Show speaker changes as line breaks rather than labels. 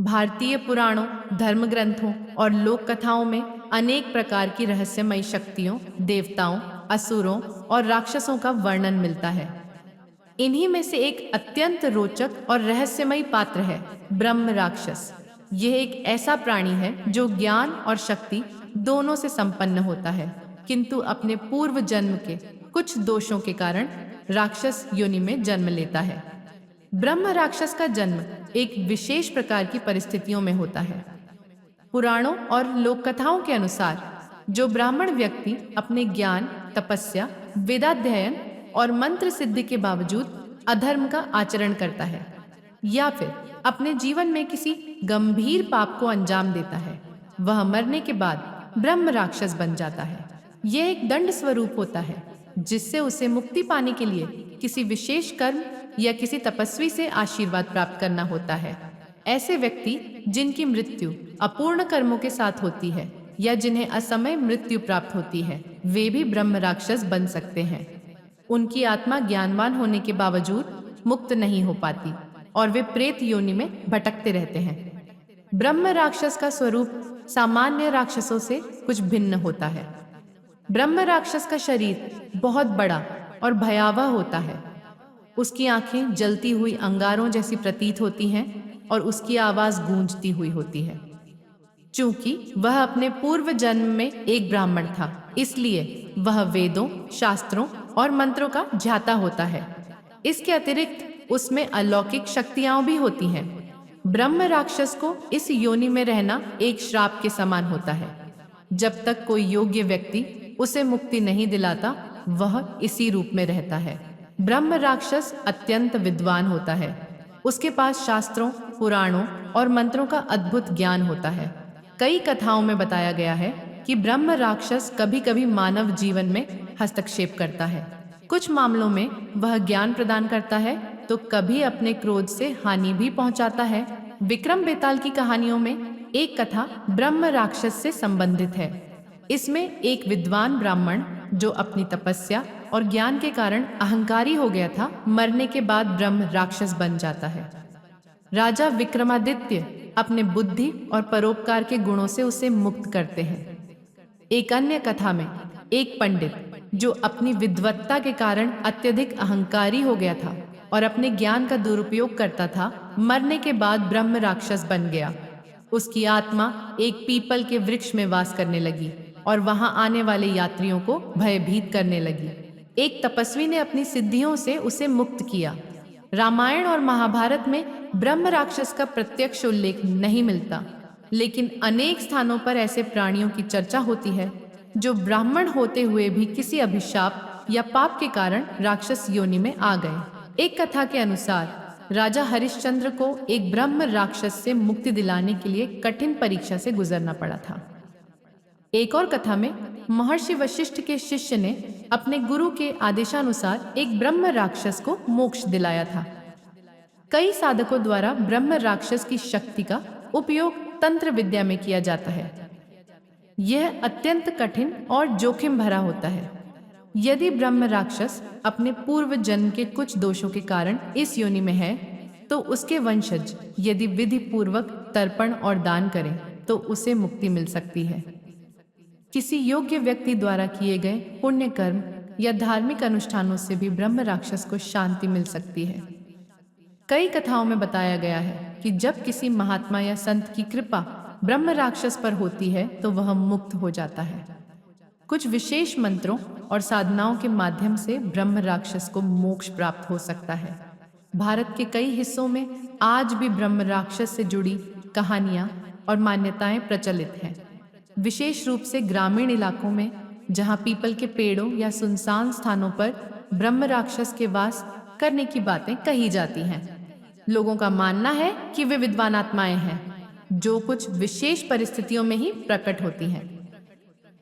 भारतीय पुराणों, धर्म ग्रंथों और लोक कथाओं में अनेक प्रकार की रहस्यमयी शक्तियों, देवताओं, असुरों और राक्षसों का वर्णन मिलता है। इन्हीं में से एक अत्यंत रोचक और रहस्यमयी पात्र है ब्रह्म राक्षस। यह एक ऐसा प्राणी है जो ज्ञान और शक्ति दोनों से संपन्न होता है, किंतु अपने पूर्व जन्म के कुछ दोषों के कारण राक्षस योनि में जन्म लेता है। ब्रह्म राक्षस का जन्म एक विशेष प्रकार की परिस्थितियों में होता है। पुराणों और लोक कथाओं के अनुसार जो ब्राह्मण व्यक्ति अपने ज्ञान, तपस्या, वेदाध्ययन और मंत्र सिद्धि के बावजूद अधर्म का आचरण करता है या फिर अपने जीवन में किसी गंभीर पाप को अंजाम देता है, वह मरने के बाद ब्रह्म राक्षस बन जाता है। यह एक दंड स्वरूप होता है जिससे उसे मुक्ति पाने के लिए किसी विशेष कर्म या किसी तपस्वी से आशीर्वाद प्राप्त करना होता है। ऐसे व्यक्ति जिनकी मृत्यु अपूर्ण कर्मों के साथ होती है या जिन्हें असमय मृत्यु प्राप्त होती है, वे भी ब्रह्म राक्षस बन सकते हैं। उनकी आत्मा ज्ञानवान होने के बावजूद मुक्त नहीं हो पाती और वे प्रेत योनि में भटकते रहते हैं। ब्रह्म राक्षस का स्वरूप सामान्य राक्षसों से कुछ भिन्न होता है। ब्रह्म राक्षस का शरीर बहुत बड़ा और भयावह होता है। उसकी आंखें जलती हुई अंगारों जैसी प्रतीत होती हैं और उसकी आवाज गूंजती हुई होती है। चूंकि वह अपने पूर्व जन्म में एक ब्राह्मण था, इसलिए वह वेदों, शास्त्रों और मंत्रों का ज्ञाता होता है। इसके अतिरिक्त उसमें अलौकिक शक्तियां भी होती हैं। ब्रह्म राक्षस को इस योनि में रहना एक श्राप के समान होता है। जब तक कोई योग्य व्यक्ति उसे मुक्ति नहीं दिलाता, वह इसी रूप में रहता है। ब्रह्म राक्षस अत्यंत विद्वान होता है। उसके पास शास्त्रों, पुराणों और मंत्रों का अद्भुत ज्ञान होता है। कई कथाओं में बताया गया है कि ब्रह्म राक्षस कभी कभी मानव जीवन में हस्तक्षेप करता है। कुछ मामलों में वह ज्ञान प्रदान करता है तो कभी अपने क्रोध से हानि भी पहुंचाता है। विक्रम बेताल की कहानियों में एक कथा ब्रह्म राक्षस से संबंधित है। इसमें एक विद्वान ब्राह्मण जो अपनी तपस्या और ज्ञान के कारण अहंकारी हो गया था, मरने के बाद ब्रह्म राक्षस बन जाता है। राजा विक्रमादित्य अपने बुद्धि और परोपकार के गुणों से उसे मुक्त करते हैं। एक अन्य कथा में एक पंडित जो अपनी विद्वत्ता के कारण अत्यधिक अहंकारी हो गया था और अपने ज्ञान का दुरुपयोग करता था, मरने के बाद ब्रह्म राक्षस बन गया। उसकी आत्मा एक पीपल के वृक्ष में वास करने लगी और वहां आने वाले यात्रियों को भयभीत करने लगी। एक तपस्वी ने अपनी सिद्धियों से उसे मुक्त किया। रामायण और महाभारत में ब्रह्म राक्षस का प्रत्यक्ष उल्लेख नहीं मिलता, लेकिन अनेक स्थानों पर ऐसे प्राणियों की चर्चा होती है जो ब्राह्मण होते हुए भी किसी अभिशाप या पाप के कारण राक्षस योनि में आ गए। एक कथा के अनुसार राजा हरिश्चंद्र को एक ब्रह्म राक्षस से मुक्ति दिलाने के लिए कठिन परीक्षा से गुजरना पड़ा था। एक और कथा में महर्षि वशिष्ठ के शिष्य ने अपने गुरु के आदेशानुसार एक ब्रह्म राक्षस को मोक्ष दिलाया था। कई साधकों द्वारा ब्रह्म राक्षस की शक्ति का उपयोग तंत्र विद्या में किया जाता है। यह अत्यंत कठिन और जोखिम भरा होता है। यदि ब्रह्म राक्षस अपने पूर्व जन्म के कुछ दोषों के कारण इस योनि में है, तो उसके वंशज यदि विधि पूर्वक तर्पण और दान करें तो उसे मुक्ति मिल सकती है। किसी योग्य व्यक्ति द्वारा किए गए पुण्य कर्म या धार्मिक अनुष्ठानों से भी ब्रह्म राक्षस को शांति मिल सकती है। कई कथाओं में बताया गया है कि जब किसी महात्मा या संत की कृपा ब्रह्म राक्षस पर होती है तो वह मुक्त हो जाता है। कुछ विशेष मंत्रों और साधनाओं के माध्यम से ब्रह्म राक्षस को मोक्ष प्राप्त हो सकता है। भारत के कई हिस्सों में आज भी ब्रह्म राक्षस से जुड़ी कहानियां और मान्यताएं प्रचलित हैं। विशेष रूप से ग्रामीण इलाकों में, जहां पीपल के पेड़ों या सुनसान स्थानों पर ब्रह्म राक्षस के वास करने की बातें कही जाती हैं। लोगों का मानना है कि वे विद्वान आत्माएं हैं जो कुछ विशेष परिस्थितियों में ही प्रकट होती हैं।